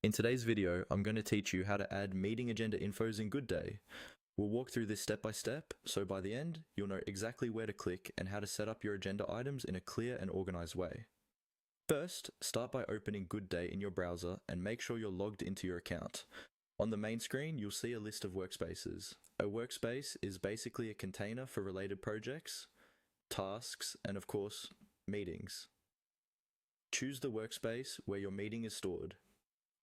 In today's video, I'm going to teach you how to add meeting agenda infos in Goodday. We'll walk through this step by step, so by the end, you'll know exactly where to click and how to set up your agenda items in a clear and organized way. First, start by opening Goodday in your browser and make sure you're logged into your account. On the main screen, you'll see a list of workspaces. A workspace is basically a container for related projects, tasks, and of course, meetings. Choose the workspace where your meeting is stored.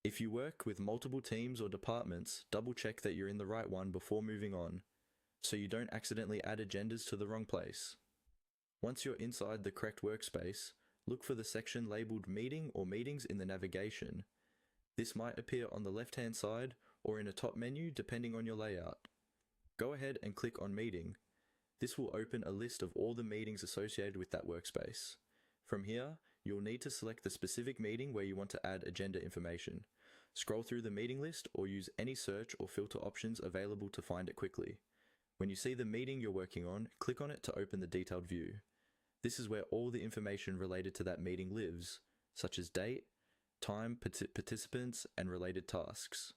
If you work with multiple teams or departments, double check that you're in the right one before moving on, so you don't accidentally add agendas to the wrong place. Once you're inside the correct workspace, look for the section labeled Meeting or Meetings in the navigation. This might appear on the left-hand side or in a top menu depending on your layout. Go ahead and click on Meeting. This will open a list of all the meetings associated with that workspace. From here, you'll need to select the specific meeting where you want to add agenda information. Scroll through the meeting list or use any search or filter options available to find it quickly. When you see the meeting you're working on, click on it to open the detailed view. This is where all the information related to that meeting lives, such as date, time, participants, and related tasks.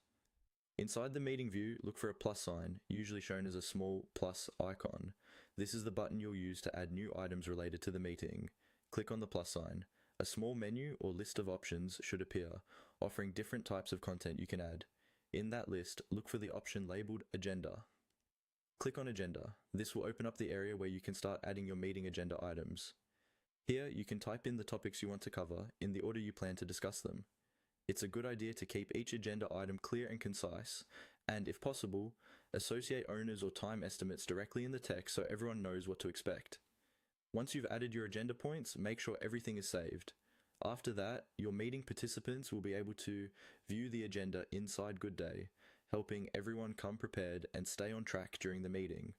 Inside the meeting view, look for a plus sign, usually shown as a small plus icon. This is the button you'll use to add new items related to the meeting. Click on the plus sign. A small menu or list of options should appear, offering different types of content you can add. In that list, look for the option labeled Agenda. Click on Agenda. This will open up the area where you can start adding your meeting agenda items. Here, you can type in the topics you want to cover in the order you plan to discuss them. It's a good idea to keep each agenda item clear and concise, and if possible, associate owners or time estimates directly in the text so everyone knows what to expect. Once you've added your agenda points, make sure everything is saved. After that, your meeting participants will be able to view the agenda inside Goodday, helping everyone come prepared and stay on track during the meeting.